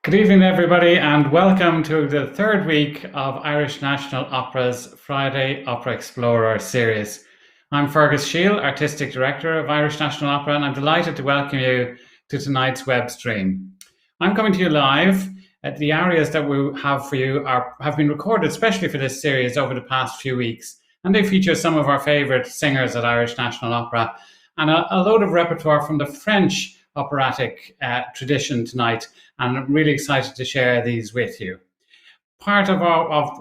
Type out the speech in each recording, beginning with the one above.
Good evening, everybody, and welcome to the third week of Irish National Opera's Friday Opera Explorer series. I'm Fergus Shiel, Artistic Director of Irish National Opera, and I'm delighted to welcome you to tonight's web stream. I'm coming to you live. The arias that we have for you have been recorded especially for this series over the past few weeks, and they feature some of our favourite singers at Irish National Opera and a load of repertoire from the French operatic tradition tonight, and I'm really excited to share these with you. Part of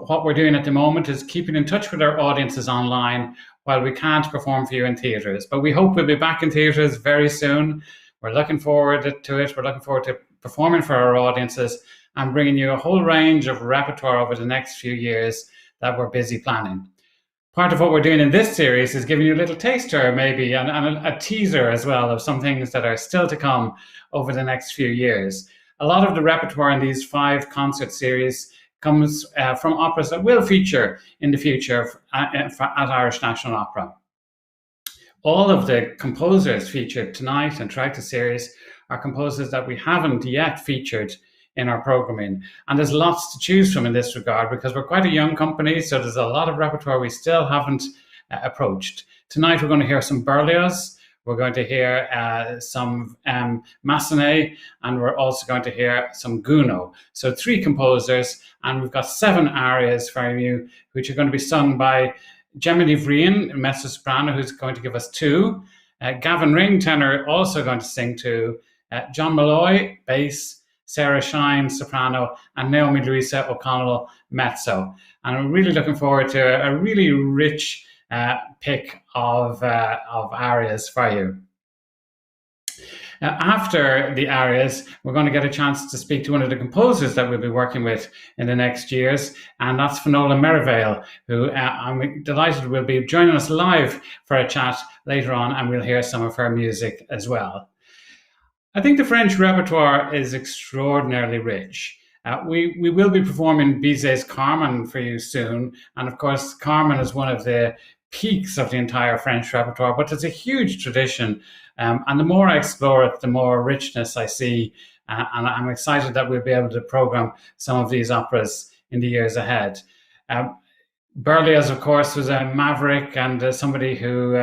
what we're doing at the moment is keeping in touch with our audiences online while we can't perform for you in theatres, but we hope we'll be back in theatres very soon. We're looking forward to it. We're looking forward to performing for our audiences and bringing you a whole range of repertoire over the next few years that we're busy planning. Part of what we're doing in this series is giving you a little taster, maybe, and a teaser as well of some things that are still to come over the next few years. A lot of the repertoire in these 5 concert series comes from operas that will feature in the future at Irish National Opera. All of the composers featured tonight and throughout the series are composers that we haven't yet featured in our programming. And there's lots to choose from in this regard because we're quite a young company, so there's a lot of repertoire we still haven't approached. Tonight we're going to hear some Berlioz, we're going to hear some Massenet, and we're also going to hear some Gounod. So 3 composers, and we've got 7 arias for you, which are going to be sung by Gemma Ní Bhriain, mezzo-soprano, who's going to give us 2. Gavan Ring, tenor, also going to sing 2. John Molloy, bass. Sarah Shine, soprano, and Naomi Louisa O'Connell, mezzo. And I'm really looking forward to a really rich pick of arias for you. After the arias, we're going to get a chance to speak to one of the composers that we'll be working with in the next years, and that's Finola Merivale, who I'm delighted will be joining us live for a chat later on, and we'll hear some of her music as well. I think the French repertoire is extraordinarily rich. We will be performing Bizet's Carmen for you soon. And of course, Carmen is one of the peaks of the entire French repertoire, but there's a huge tradition. And the more I explore it, the more richness I see. And I'm excited that we'll be able to program some of these operas in the years ahead. Berlioz, of course, was a maverick and somebody who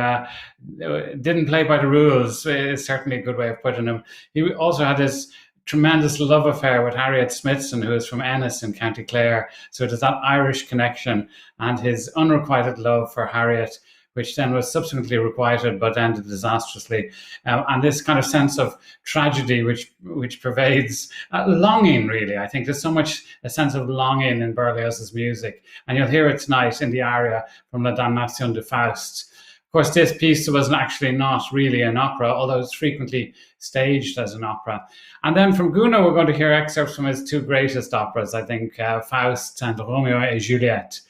didn't play by the rules. Is certainly a good way of putting him. He also had this tremendous love affair with Harriet Smithson, who is from Ennis in County Clare. So there's that Irish connection, and his unrequited love for Harriet, which then was subsequently requited but ended disastrously. And this kind of sense of tragedy which pervades longing, really. I think there's so much a sense of longing in Berlioz's music. And you'll hear it tonight in the aria from La Damnation de Faust. Of course, this piece was actually not really an opera, although it's frequently staged as an opera. And then from Gounod, we're going to hear excerpts from his 2 greatest operas, I think, Faust and Romeo et Juliet.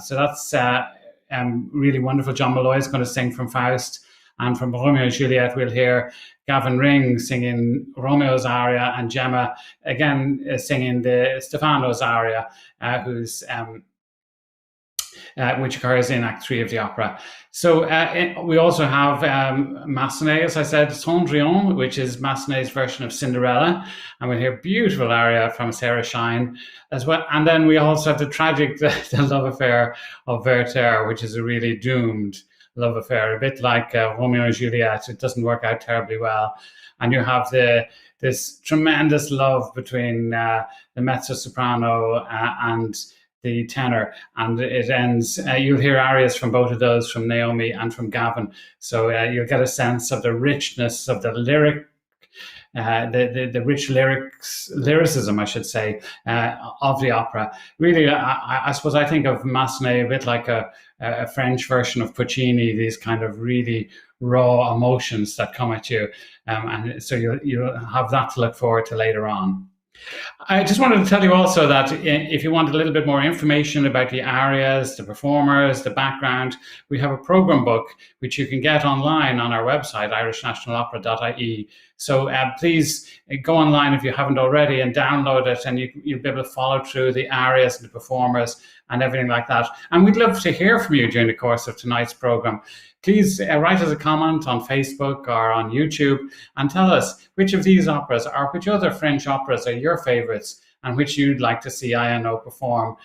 So that's really wonderful. John Molloy is going to sing from Faust, and from Romeo and Juliet we'll hear Gavan Ring singing Romeo's aria, and Gemma again singing the Stefano's aria, which occurs in Act 3 of the opera. So we also have Massenet, as I said, Cendrillon, which is Massenet's version of Cinderella, and we'll hear beautiful aria from Sarah Shine as well. And then we also have the tragic the love affair of Werther, which is a really doomed love affair, a bit like Romeo and Juliet. It doesn't work out terribly well. And you have this tremendous love between the mezzo-soprano and the tenor, and it ends, you'll hear arias from both of those, from Naomi and from Gavan. So you'll get a sense of the richness of the lyric, the rich lyricism, I should say, of the opera. Really, I suppose I think of Massenet a bit like a French version of Puccini, these kind of really raw emotions that come at you. And so you'll have that to look forward to later on. I just wanted to tell you also that if you want a little bit more information about the arias, the performers, the background, we have a program book which you can get online on our website, irishnationalopera.ie. So please go online if you haven't already and download it, and you'll be able to follow through the arias and the performers and everything like that. And we'd love to hear from you during the course of tonight's program. Please write us a comment on Facebook or on YouTube and tell us which of these operas or which other French operas are your favourites and which you'd like to see INO perform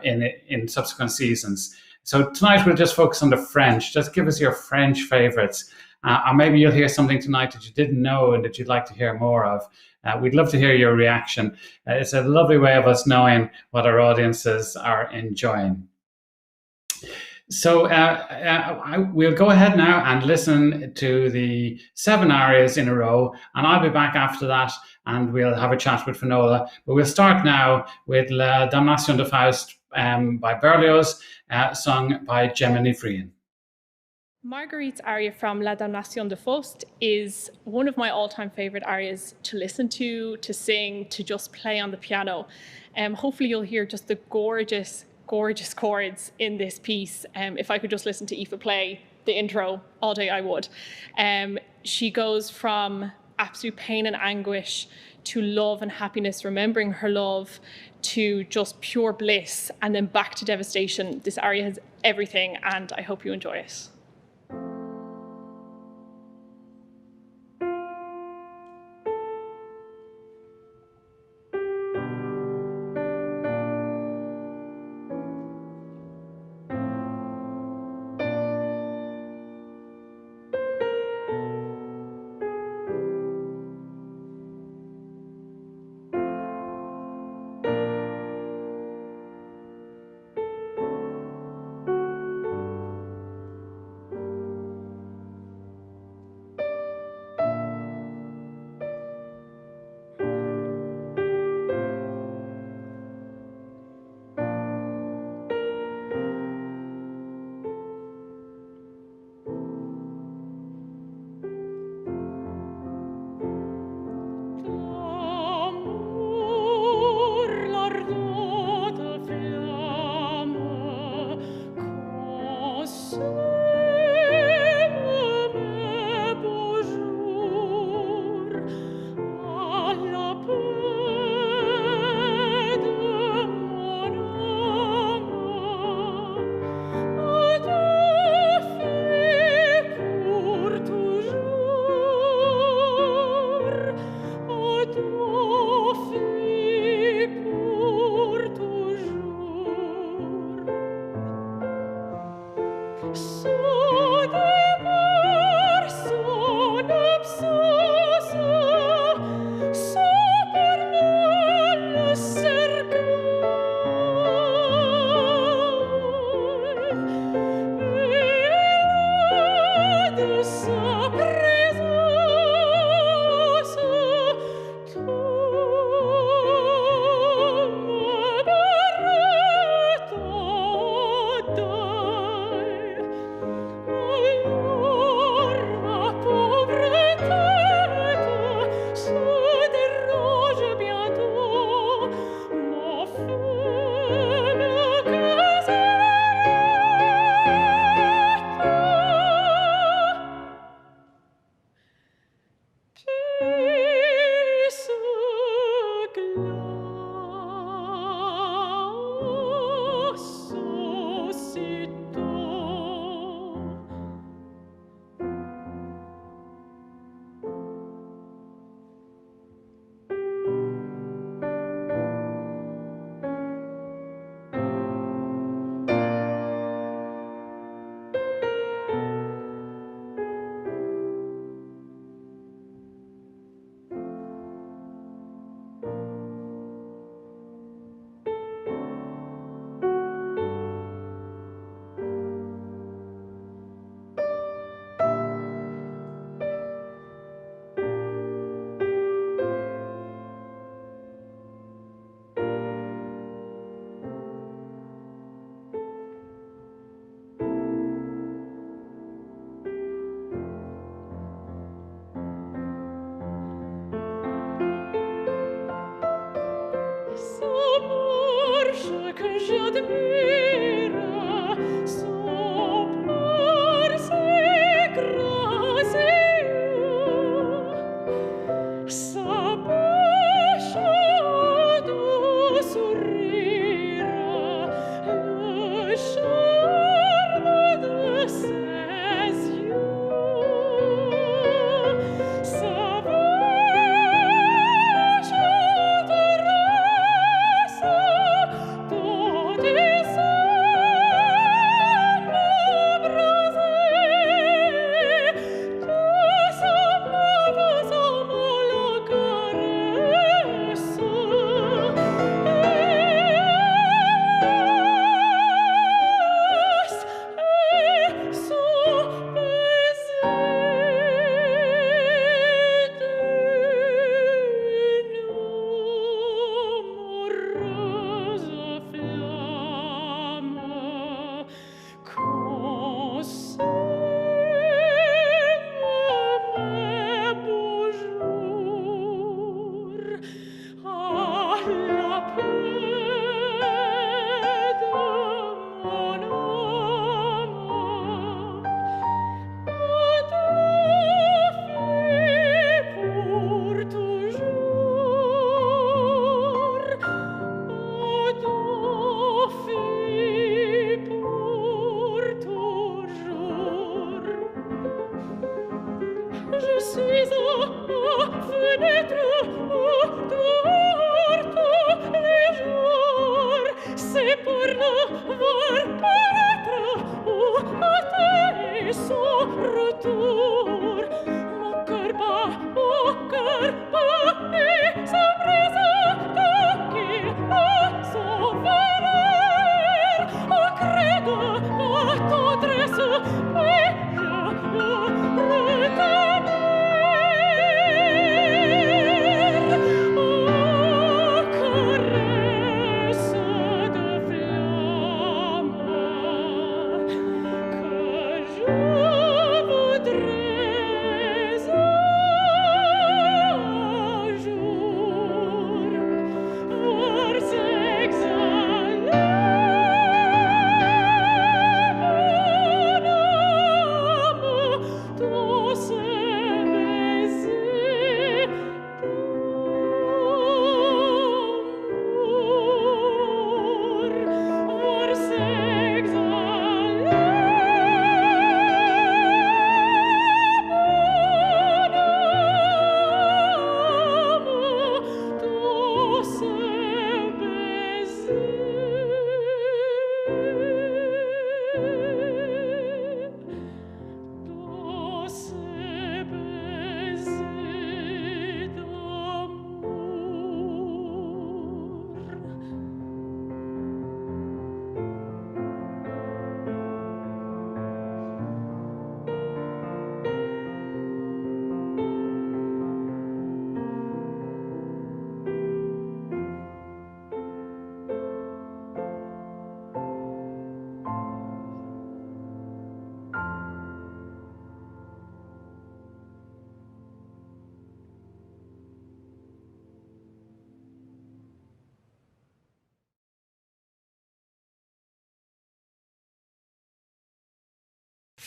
in subsequent seasons. So tonight we'll just focus on the French. Just give us your French favourites. Or maybe you'll hear something tonight that you didn't know and that you'd like to hear more of. We'd love to hear your reaction. It's a lovely way of us knowing what our audiences are enjoying. So we'll go ahead now and listen to the 7 arias in a row, and I'll be back after that and we'll have a chat with Finola. But we'll start now with La Damnation de Faust by Berlioz, sung by Gemma Ní Bhriain. Marguerite's aria from La Damnation de Faust is one of my all-time favourite arias to listen to sing, to just play on the piano. Hopefully you'll hear just the gorgeous chords in this piece. If I could just listen to Aoife play the intro all day, I would. She goes from absolute pain and anguish to love and happiness, remembering her love, to just pure bliss, and then back to devastation. This aria has everything, and I hope you enjoy it.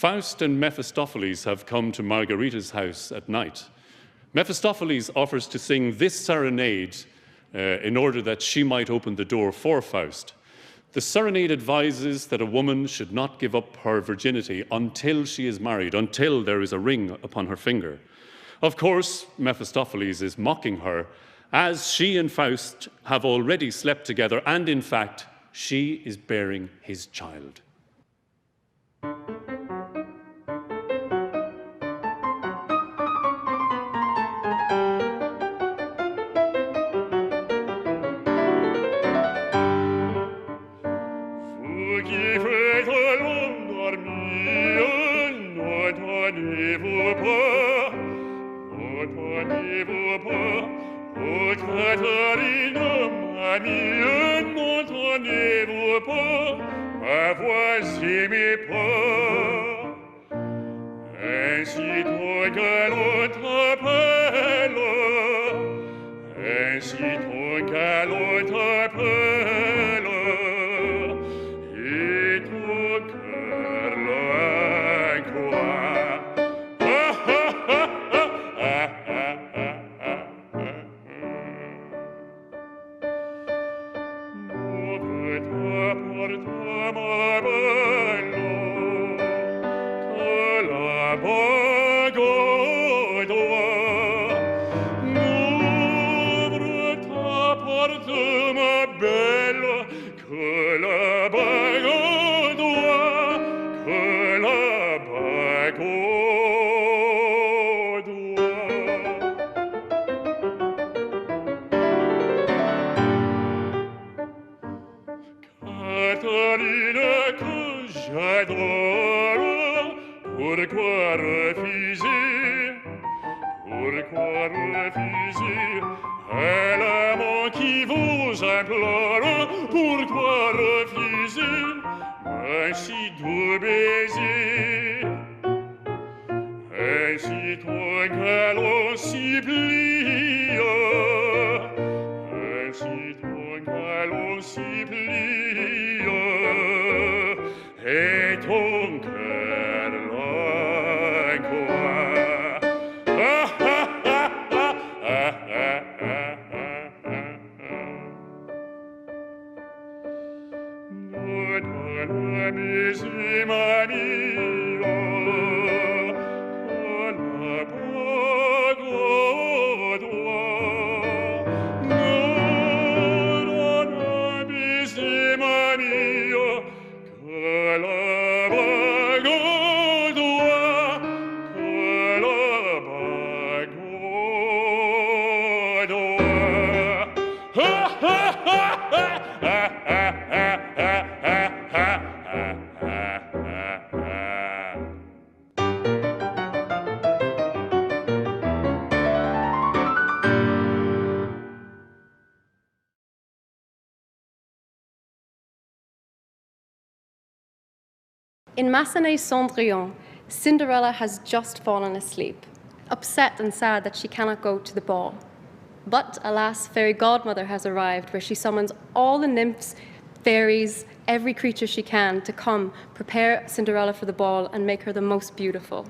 Faust and Mephistopheles have come to Margarita's house at night. Mephistopheles offers to sing this serenade in order that she might open the door for Faust. The serenade advises that a woman should not give up her virginity until she is married, until there is a ring upon her finger. Of course, Mephistopheles is mocking her, as she and Faust have already slept together, and in fact, she is bearing his child. Pourquoi refuser? Pourquoi refuser à l'amant qui vous implore? Pourquoi refuser un si doux baiser? Ainsi toi qu'à l'on supplie, ainsi toi qu'à l'on supplie, et ton cœur l'encoie. In Massenet's Cendrillon, Cinderella has just fallen asleep, upset and sad that she cannot go to the ball. But alas, fairy godmother has arrived, where she summons all the nymphs, fairies, every creature she can to come prepare Cinderella for the ball and make her the most beautiful.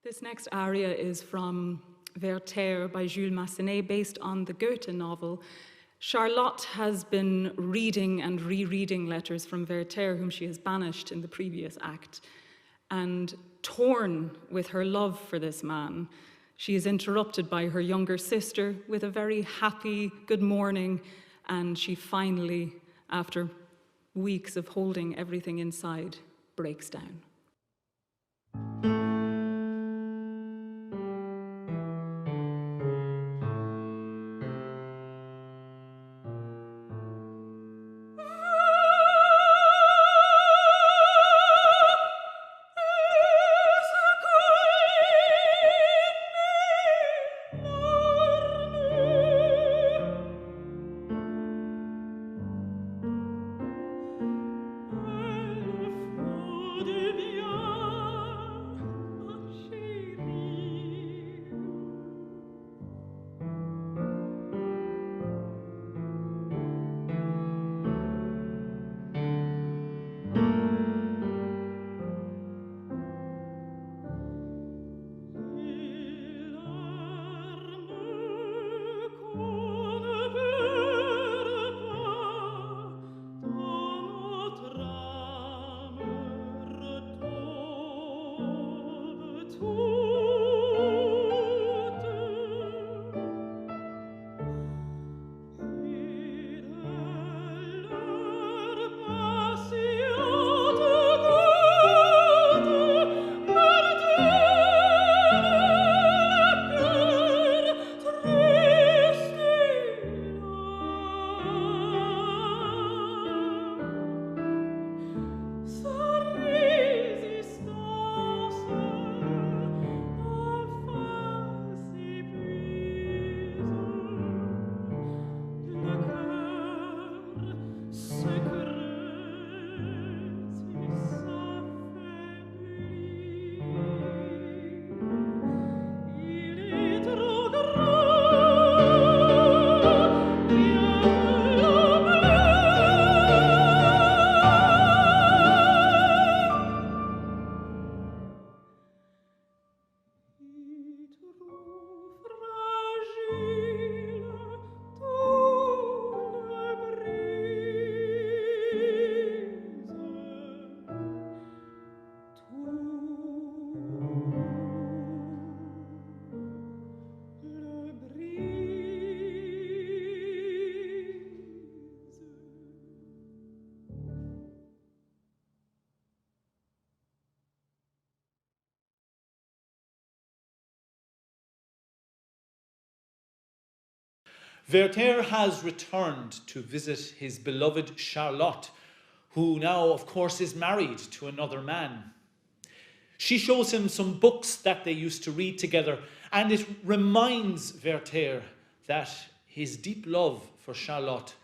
This next aria is from Werther by Jules Massenet, based on the Goethe novel. Charlotte has been reading and rereading letters from Werther, whom she has banished in the previous act. And torn with her love for this man, she is interrupted by her younger sister with a very happy good morning, and she finally, after weeks of holding everything inside, breaks down. Werther has returned to visit his beloved Charlotte, who now, of course, is married to another man. She shows him some books that they used to read together, and it reminds Werther that his deep love for Charlotte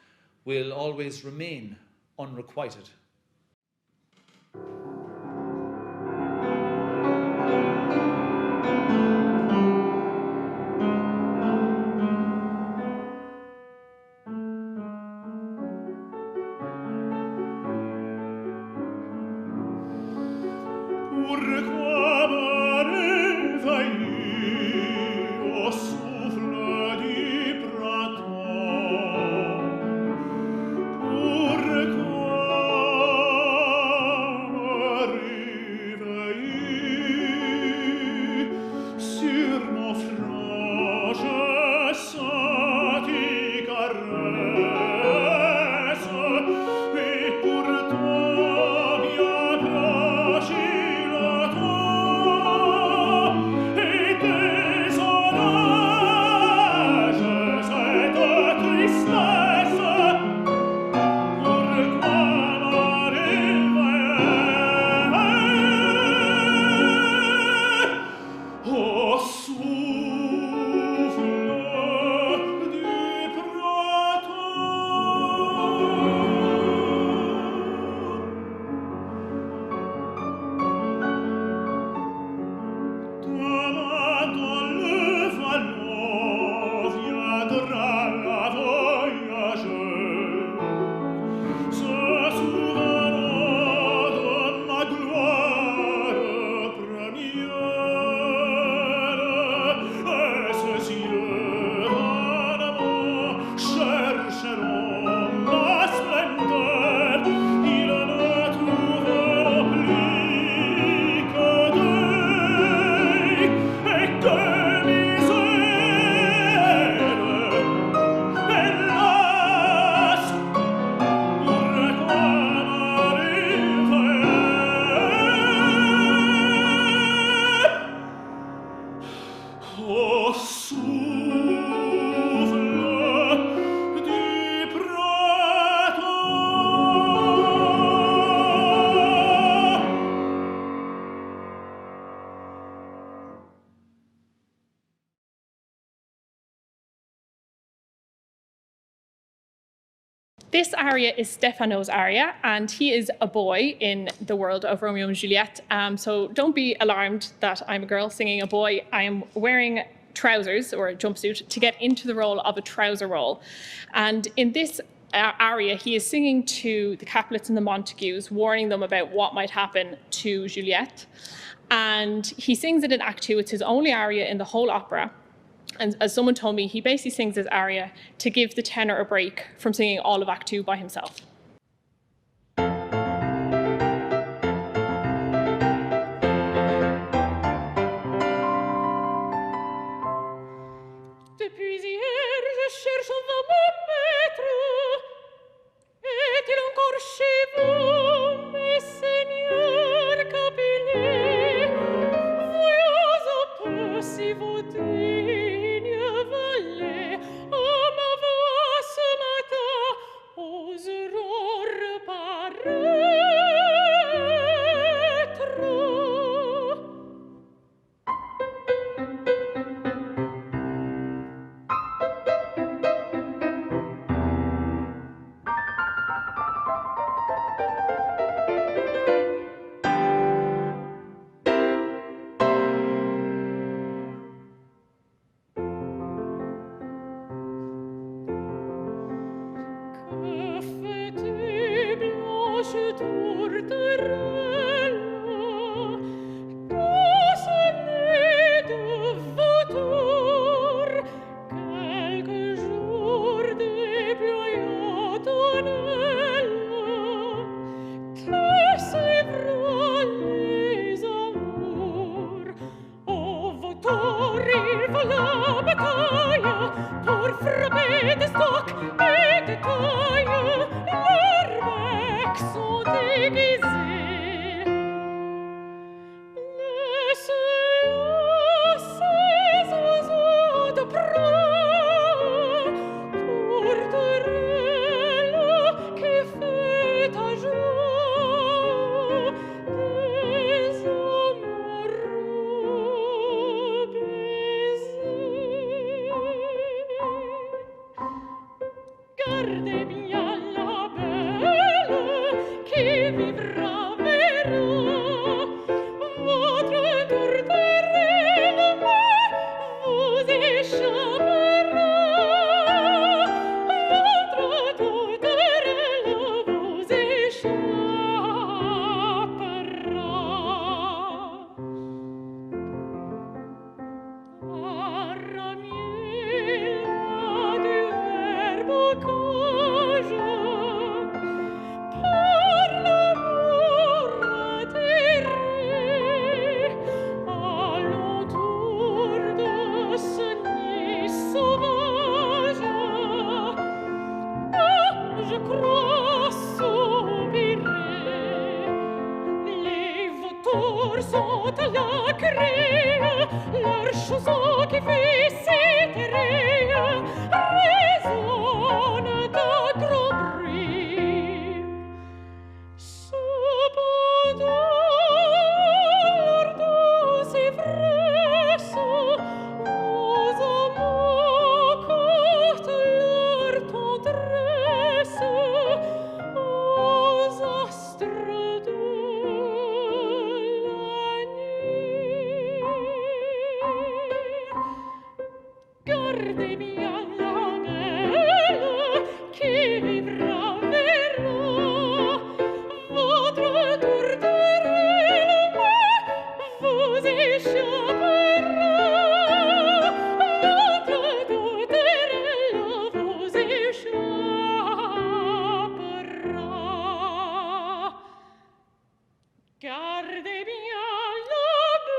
will always remain unrequited. Pourquoi me réveiller au souffle du printemps? Pourquoi me This aria is Stefano's aria, and he is a boy in the world of Romeo and Juliet. So don't be alarmed that I'm a girl singing a boy. I am wearing trousers or a jumpsuit to get into the role of a trouser role. And in this aria, he is singing to the Capulets and the Montagues, warning them about what might happen to Juliet. And he sings it in Act 2. It's his only aria in the whole opera. And as someone told me, he basically sings this aria to give the tenor a break from singing all of Act 2 by himself. Depuis hier, je cherche mon maître. Est-il encore chez vous, mes seigneurs capillés? Voyons un peu si vous dignes valets, à ma voix ce matin, oseront reparaître. Que fais-tu, blanche tourterelle? Douce née de vautour, quelques jours déployant ton aile, te sévrant les amours. Au vautour, il faut la bataille pour frapper des stocks et des tailles. Leurs becs sont aiguisés. Laisse ces oiseaux de proie, tourterelle qui fait ta joie, des amoureux baisers. Gardez bien la belle qui vivra verra votre tourterelle, mais vous échappera. Votre tourterelle vous échappera. Aramier du verbe cage, par l'amour atterré, alentour de ce nid sauvage. Ah, je crois soupirer. Les vautours sont à la craie, leur chausson qui fait s'éterrer résonne d'un grand bruit. Cependant, leur douce ivresse aux amants courte leur tendresse aux astres de la nuit. Gardez bien la belle qui vivra verra votre tourterelle, mais vous échappera. Votre tourterelle vous échappera. Gardez bien la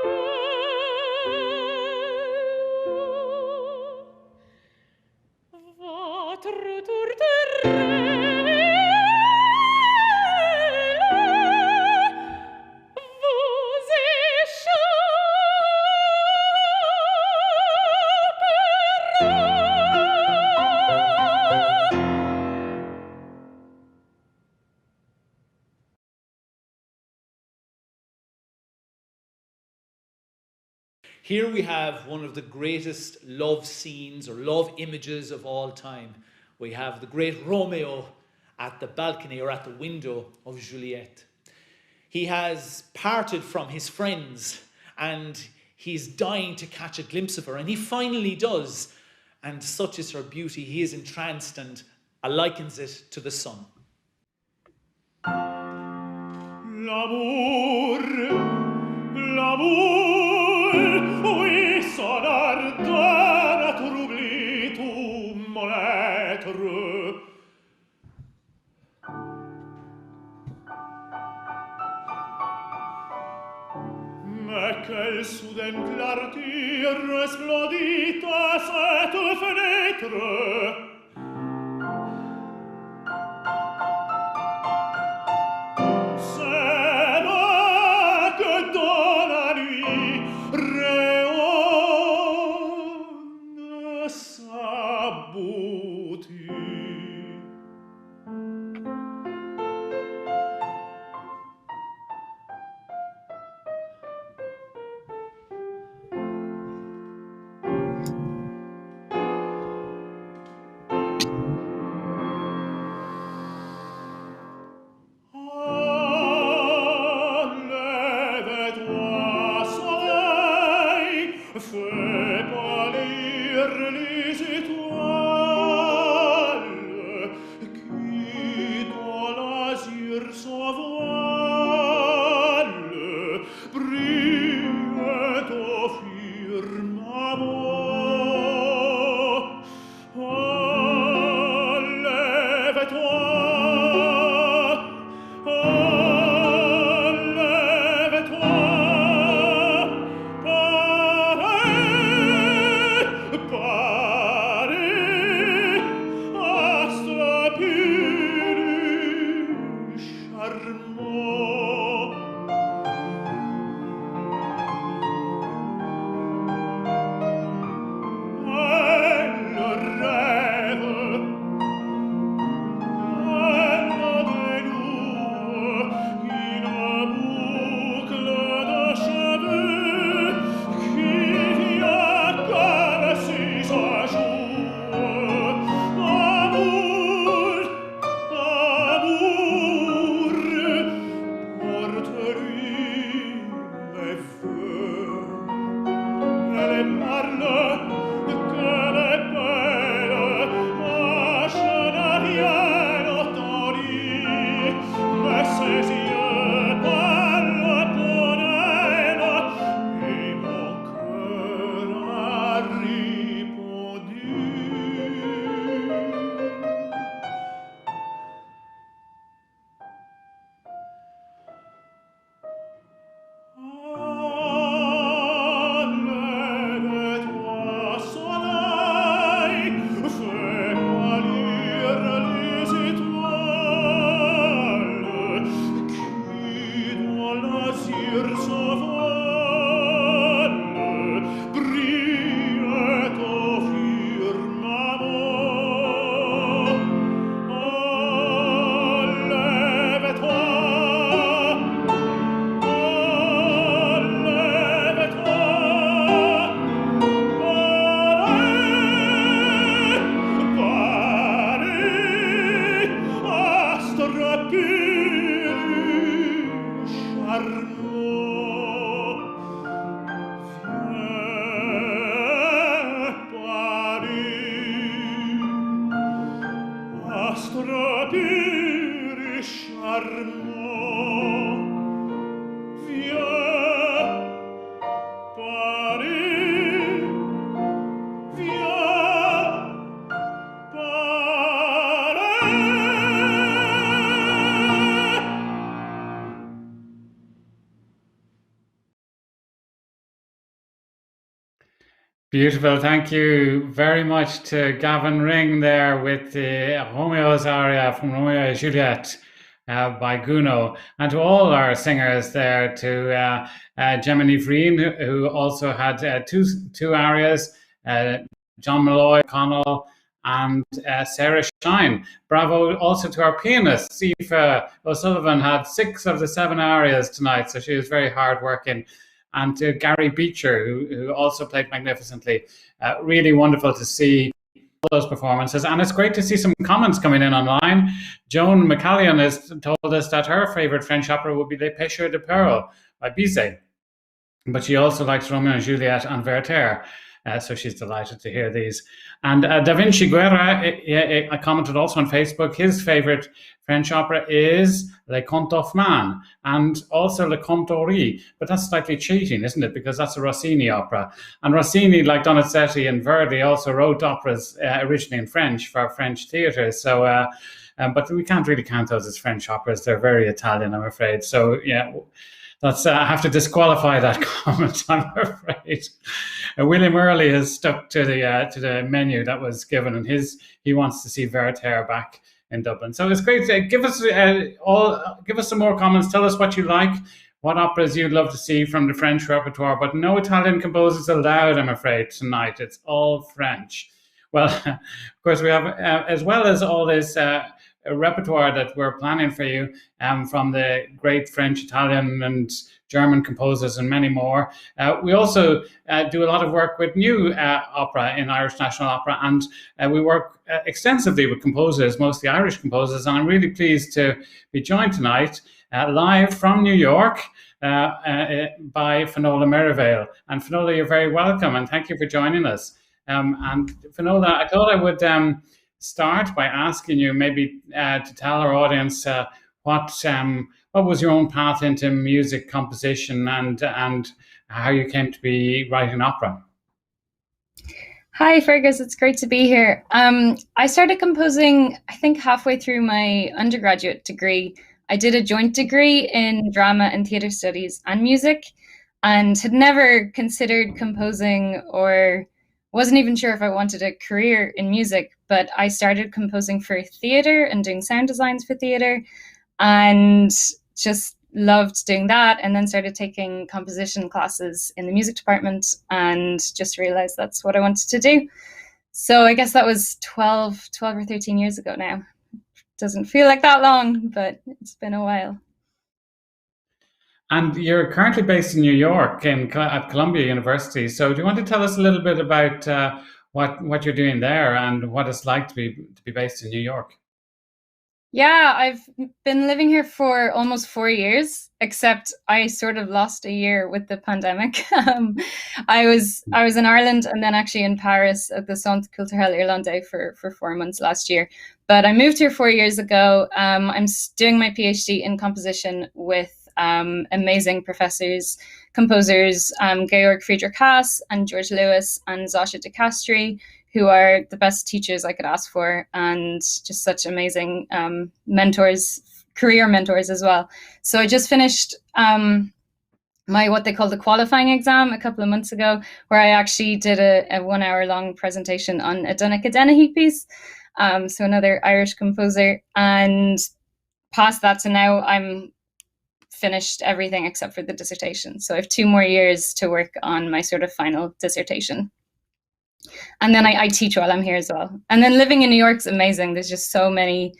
belle, votre tourterelle vous échappera. Here we have one of the greatest love scenes or love images of all time. We have the great Romeo at the balcony or at the window of Juliette. He has parted from his friends and he's dying to catch a glimpse of her, and he finally does. And such is her beauty, he is entranced and likens it to the sun. L'amour, oui, son ardeur a troubli tout mon être. Mais quelle soudaine clarté resplendit à cette fenêtre. Beautiful. Thank you very much to Gavan Ring there with the Romeo's aria from Romeo and Juliet by Gounod, and to all our singers there, to Gemma Ní Bhriain, who also had two arias, John Molloy, O'Connell, and Sarah Shine. Bravo also to our pianist, Aoife O'Sullivan, had 6 of the 7 arias tonight, so she was very hard-working. And to Gary Beecher, who also played magnificently. Really wonderful to see those performances. And it's great to see some comments coming in online. Joan McCallion has told us that her favourite French opera would be Les Pêcheurs de Perles by Bizet. But she also likes Romeo and Juliet and Werther. So she's delighted to hear these. And Da Vinci Guerra, I commented also on Facebook, his favourite French opera is Les Contes d'Hoffmann and also Le Conte but that's slightly cheating, isn't it? Because that's a Rossini opera. And Rossini, like Donizetti and Verdi, also wrote operas originally in French for French theatres. So, but we can't really count those as French operas. They're very Italian, I'm afraid. So, yeah. That's I have to disqualify that comment, I'm afraid. William Early has stuck to the menu that was given, and he wants to see Werther back in Dublin. So it's great. Give us some more comments. Tell us what you like, what operas you'd love to see from the French repertoire. But no Italian composers allowed, I'm afraid, tonight. It's all French. Well, of course, we have as well as all this. A repertoire that we're planning for you from the great French, Italian and German composers and many more. We also do a lot of work with new opera in Irish National Opera, and we work extensively with composers, mostly Irish composers, and I'm really pleased to be joined tonight live from New York by Finola Merivale. And Finola, you're very welcome, and thank you for joining us. And Finola, I thought I would start by asking you maybe to tell our audience what was your own path into music composition and how you came to be writing opera. Hi, Fergus. It's great to be here. I started composing, I think, halfway through my undergraduate degree. I did a joint degree in drama and theatre studies and music, and had never considered composing or wasn't even sure if I wanted a career in music, but I started composing for theatre and doing sound designs for theatre and just loved doing that, and then started taking composition classes in the music department and just realized that's what I wanted to do. So I guess that was 12 or 13 years ago now. Doesn't feel like that long, but it's been a while. And you're currently based in New York at Columbia University. So do you want to tell us a little bit about what you're doing there and what it's like to be based in New York? Yeah, I've been living here for almost 4 years, except I sort of lost a year with the pandemic. I was in Ireland and then actually in Paris at the Centre Culturel Irlandais for 4 months last year. But I moved here 4 years ago. I'm doing my PhD in composition with amazing professors, composers, Georg Friedrich Haas and George Lewis and Zasha de Castri, who are the best teachers I could ask for, and just such amazing mentors, career mentors as well. So I just finished my what they call the qualifying exam a couple of months ago, where I actually did a 1 hour long presentation on a Donnacha Dennehy piece, so another Irish composer, and past that to now I'm finished everything except for the dissertation. So I have 2 more years to work on my sort of final dissertation. And then I teach while I'm here as well. And then living in New York's amazing. There's just so many,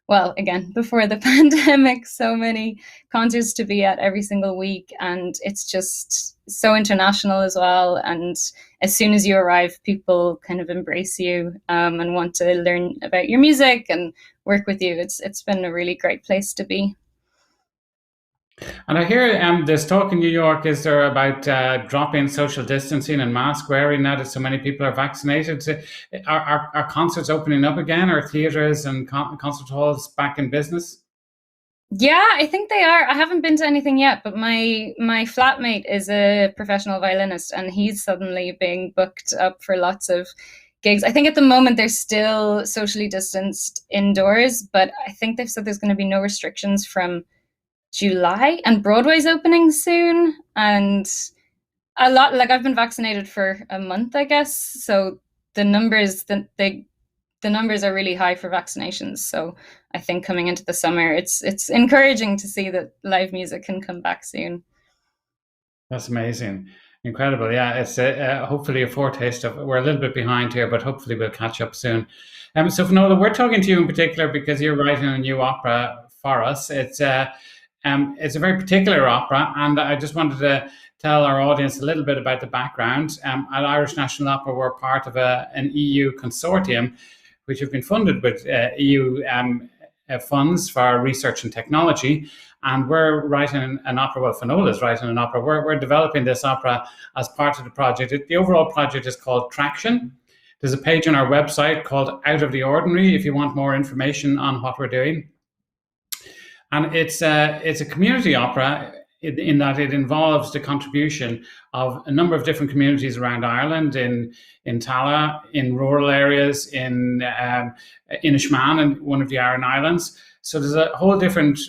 well, again, before the pandemic, so many concerts to be at every single week. And it's just so international as well. And as soon as you arrive, people kind of embrace you and want to learn about your music and work with you. It's been a really great place to be. And I hear there's talk in New York, is there, about dropping social distancing and mask wearing now that so many people are vaccinated? Are concerts opening up again? Are theatres and concert halls back in business? Yeah, I think they are. I haven't been to anything yet, but my flatmate is a professional violinist and he's suddenly being booked up for lots of gigs. I think at the moment they're still socially distanced indoors, but I think they've said there's going to be no restrictions from July, and Broadway's opening soon, and a lot, like, I've been vaccinated for a month, I guess, so the numbers are really high for vaccinations. So I think coming into the summer, it's encouraging to see that live music can come back soon. That's amazing. Incredible. Yeah, it's hopefully a foretaste of, we're a little bit behind here, but hopefully we'll catch up soon. So Finola, we're talking to you in particular because you're writing a new opera for us. It's a very particular opera, and I just wanted to tell our audience a little bit about the background. At Irish National Opera, we're part of an EU consortium, which have been funded with EU funds for research and technology. And we're writing an opera, well, Finola is writing an opera. We're developing this opera as part of the project. The overall project is called Traction. There's a page on our website called Out of the Ordinary if you want more information on what we're doing. And it's a community opera in that it involves the contribution of a number of different communities around Ireland, in Tala, in rural areas, in Ishman, and one of the Aran Islands. So there's a whole different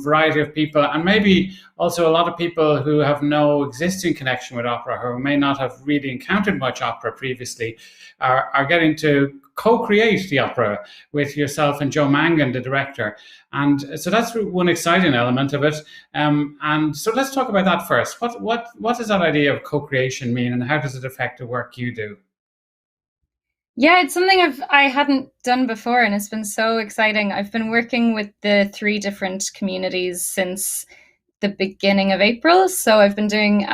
variety of people, and maybe also a lot of people who have no existing connection with opera, who may not have really encountered much opera previously, are getting to co-create the opera with yourself and Joe Mangan, the director. And so that's one exciting element of it. And so let's talk about that first. What does that idea of co-creation mean, and how does it affect the work you do? Yeah, it's something I hadn't done before, and it's been so exciting. I've been working with the 3 different communities since the beginning of April. So I've been doing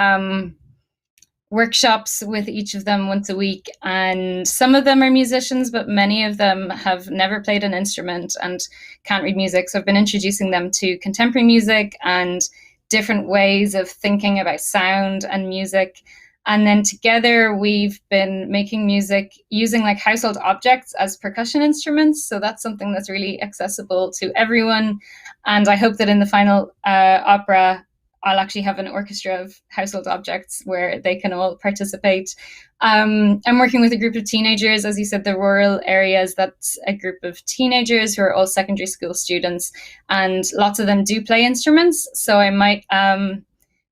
workshops with each of them once a week, and some of them are musicians, but many of them have never played an instrument and can't read music. So I've been introducing them to contemporary music and different ways of thinking about sound and music. And then together we've been making music using like household objects as percussion instruments. So that's something that's really accessible to everyone. And I hope that in the final opera, I'll actually have an orchestra of household objects where they can all participate. I'm working with a group of teenagers, as you said, the rural areas. That's a group of teenagers who are all secondary school students, and lots of them do play instruments. So I might,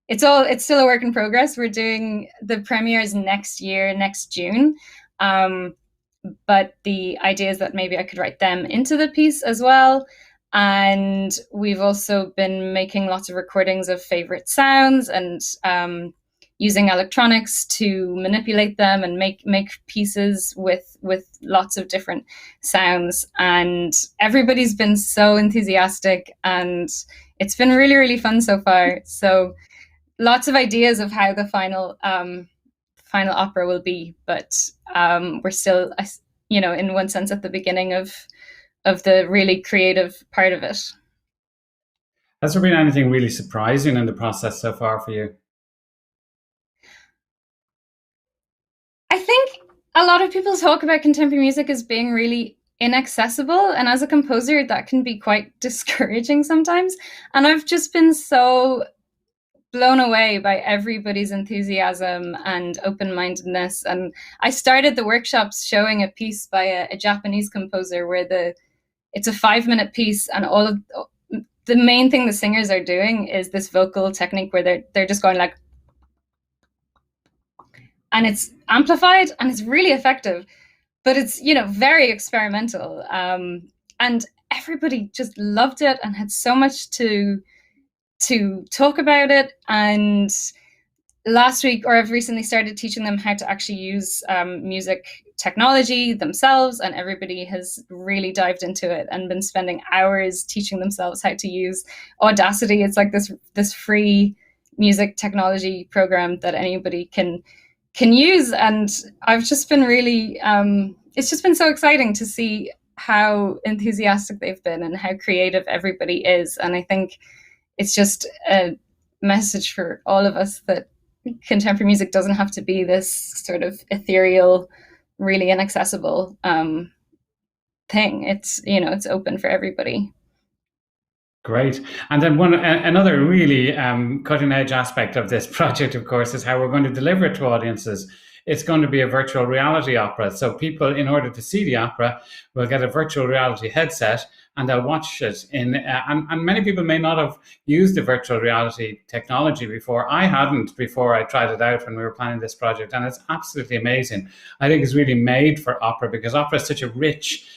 it's still a work in progress. We're doing the premieres next year, next June. But the idea is that maybe I could write them into the piece as well. And we've also been making lots of recordings of favorite sounds and using electronics to manipulate them and make pieces with lots of different sounds. And everybody's been so enthusiastic, and it's been really, really fun so far. So lots of ideas of how the final opera will be, but we're still, in one sense, at the beginning of the really creative part of it. Has there been anything really surprising in the process so far for you? I think a lot of people talk about contemporary music as being really inaccessible, and as a composer that can be quite discouraging sometimes. And I've just been so blown away by everybody's enthusiasm and open-mindedness. And I started the workshops showing a piece by a Japanese composer where it's a 5-minute piece, and all of the main thing the singers are doing is this vocal technique where they're just going like, and it's amplified and it's really effective, but it's, very experimental. And everybody just loved it and had so much to talk about it. And last week, or I've recently started teaching them how to actually use music technology themselves, and everybody has really dived into it and been spending hours teaching themselves how to use Audacity. It's like this free music technology program that anybody can use. And I've just been really, it's just been so exciting to see how enthusiastic they've been and how creative everybody is. And I think it's just a message for all of us that contemporary music doesn't have to be this sort of ethereal, really inaccessible thing. It's, it's open for everybody. Great. And then another really cutting edge aspect of this project, of course, is how we're going to deliver it to audiences. It's going to be a virtual reality opera. So people, in order to see the opera, will get a virtual reality headset and they'll watch it and many people may not have used the virtual reality technology before. I hadn't before I tried it out when we were planning this project, and it's absolutely amazing. I think it's really made for opera, because opera is such a rich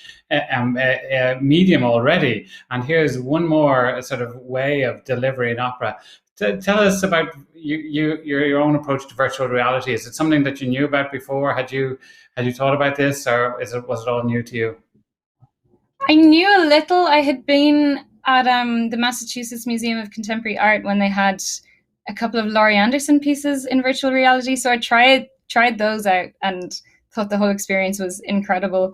medium already, and here's one more sort of way of delivering opera. Tell us about your own approach to virtual reality. Is it something that you knew about before? Had you thought about this, or was it all new to you? I knew a little. I had been at the Massachusetts Museum of Contemporary Art when they had a couple of Laurie Anderson pieces in virtual reality. So I tried those out and thought the whole experience was incredible.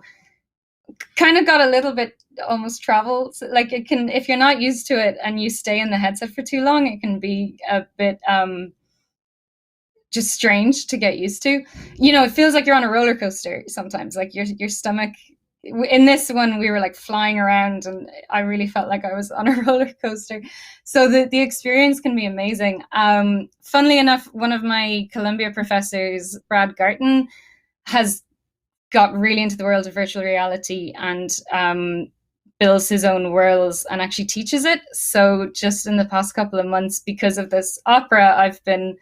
Kind of got a little bit almost travel, like it can, if you're not used to it and you stay in the headset for too long, it can be a bit just strange to get used to. You know, it feels like you're on a roller coaster sometimes, like your stomach. In this one, we were like flying around, and I really felt like I was on a roller coaster. So the experience can be amazing. Funnily enough, one of my Columbia professors, Brad Garton, has got really into the world of virtual reality and builds his own worlds and actually teaches it. So just in the past couple of months, because of this opera, I've been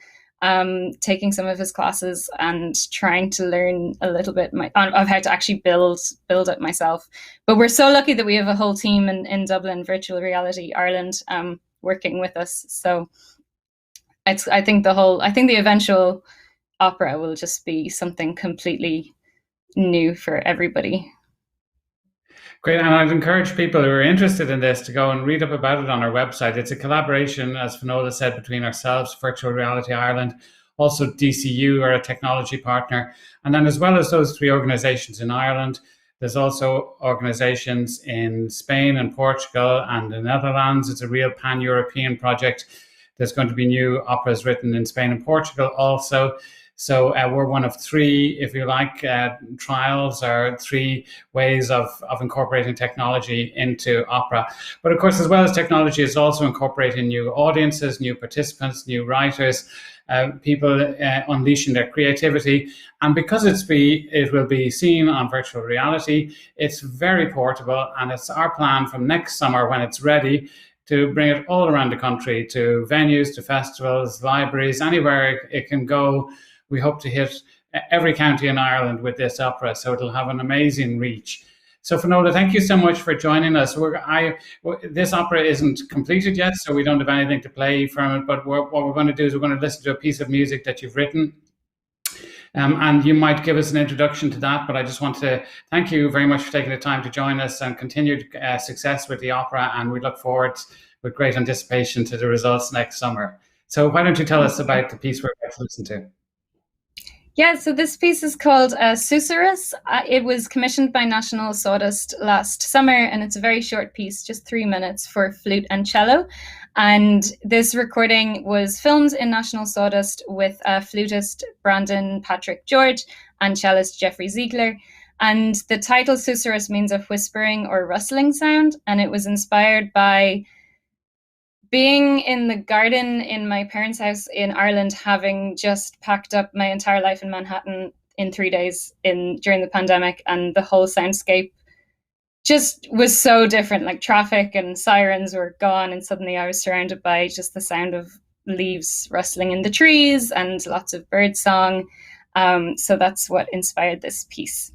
taking some of his classes and trying to learn a little bit of how to actually build it myself. But we're so lucky that we have a whole team in Dublin, Virtual Reality Ireland, working with us. So I think the eventual opera will just be something completely new for everybody. Great, and I'd encourage people who are interested in this to go and read up about it on our website. It's a collaboration, as Finola said, between ourselves, Virtual Reality Ireland, also DCU are a technology partner, and then as well as those three organisations in Ireland, there's also organisations in Spain and Portugal and the Netherlands. It's a real pan-European project. There's going to be new operas written in Spain and Portugal also. So we're one of three, if you like, trials or three ways of incorporating technology into opera. But of course, as well as technology, it's also incorporating new audiences, new participants, new writers, people unleashing their creativity. And because it will be seen on virtual reality, it's very portable. And it's our plan from next summer, when it's ready, to bring it all around the country, to venues, to festivals, libraries, anywhere it can go. We hope to hit every county in Ireland with this opera, so it'll have an amazing reach. So Finola, thank you so much for joining us. This opera isn't completed yet, so we don't have anything to play from it, but what we're going to do is we're going to listen to a piece of music that you've written. And you might give us an introduction to that, but I just want to thank you very much for taking the time to join us, and continued success with the opera, and we look forward with great anticipation to the results next summer. So why don't you tell us about the piece we're going to listen to? Yeah, so this piece is called Susurrus. It was commissioned by National Sawdust last summer, and it's a very short piece, just 3 minutes, for flute and cello. And this recording was filmed in National Sawdust with flutist Brandon Patrick George and cellist Jeffrey Zeigler. And the title Susurrus means a whispering or rustling sound, and it was inspired by being in the garden in my parents' house in Ireland, having just packed up my entire life in Manhattan in 3 days during the pandemic, and the whole soundscape just was so different. Like traffic and sirens were gone, and suddenly I was surrounded by just the sound of leaves rustling in the trees and lots of bird song. So that's what inspired this piece.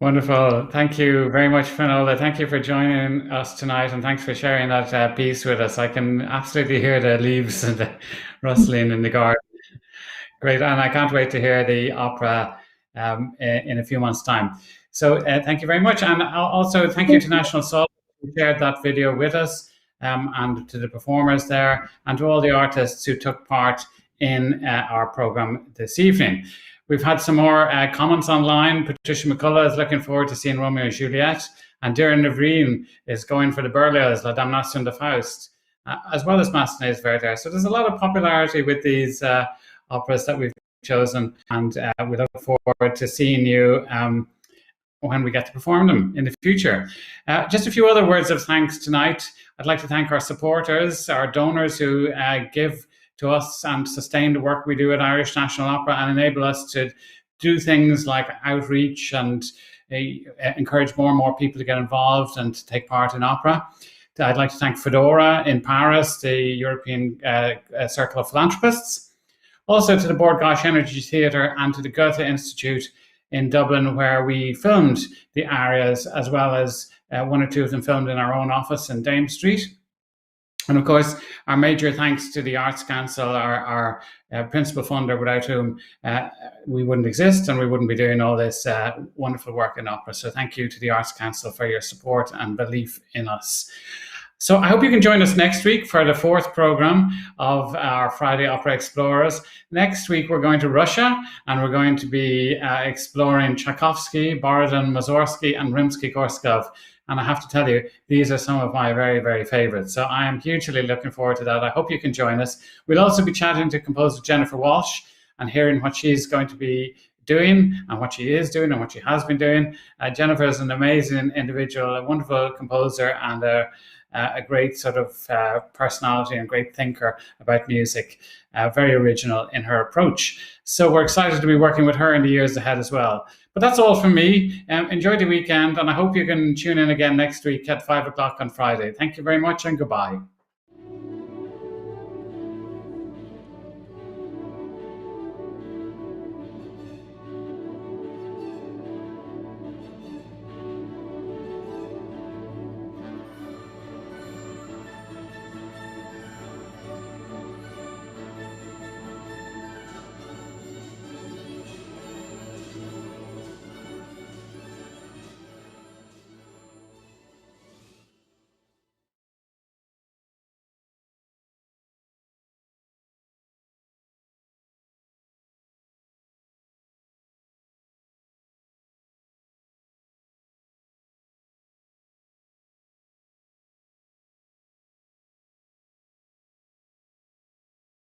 Wonderful. Thank you very much, Finola. Thank you for joining us tonight, and thanks for sharing that piece with us. I can absolutely hear the leaves and the rustling in the garden. Great, and I can't wait to hear the opera in a few months' time. So thank you very much, and also thank you to National Sawdust who shared that video with us, and to the performers there, and to all the artists who took part in our program this evening. We've had some more comments online. Patricia McCullough is looking forward to seeing Romeo and Juliet, and Gemma Ní Bhriain is going for the Berlioz, La Damnation de Faust, as well as Massenet's Verdi. So there's a lot of popularity with these operas that we've chosen, and we look forward to seeing you when we get to perform them in the future. Just a few other words of thanks tonight. I'd like to thank our supporters, our donors who give to us and sustain the work we do at Irish National Opera and enable us to do things like outreach and encourage more and more people to get involved and to take part in opera. I'd like to thank Fedora in Paris, the European Circle of Philanthropists. Also to the Bord Gáis Energy Theatre and to the Goethe Institute in Dublin, where we filmed the arias, as well as one or two of them filmed in our own office in Dame Street. And of course, our major thanks to the Arts Council, our principal funder, without whom we wouldn't exist and we wouldn't be doing all this wonderful work in opera. So thank you to the Arts Council for your support and belief in us. So I hope you can join us next week for the fourth program of our Friday Opera Explorers. Next week, we're going to Russia, and we're going to be exploring Tchaikovsky, Borodin, Mussorgsky, and Rimsky-Korsakov. And I have to tell you, these are some of my very, very favorites. So I am hugely looking forward to that. I hope you can join us. We'll also be chatting to composer Jennifer Walsh and hearing what she's going to be doing and what she is doing and what she has been doing. Jennifer is an amazing individual, a wonderful composer, and a great sort of personality and great thinker about music, very original in her approach. So we're excited to be working with her in the years ahead as well. But that's all from me. Enjoy the weekend, and I hope you can tune in again next week at 5 o'clock on Friday. Thank you very much, and goodbye.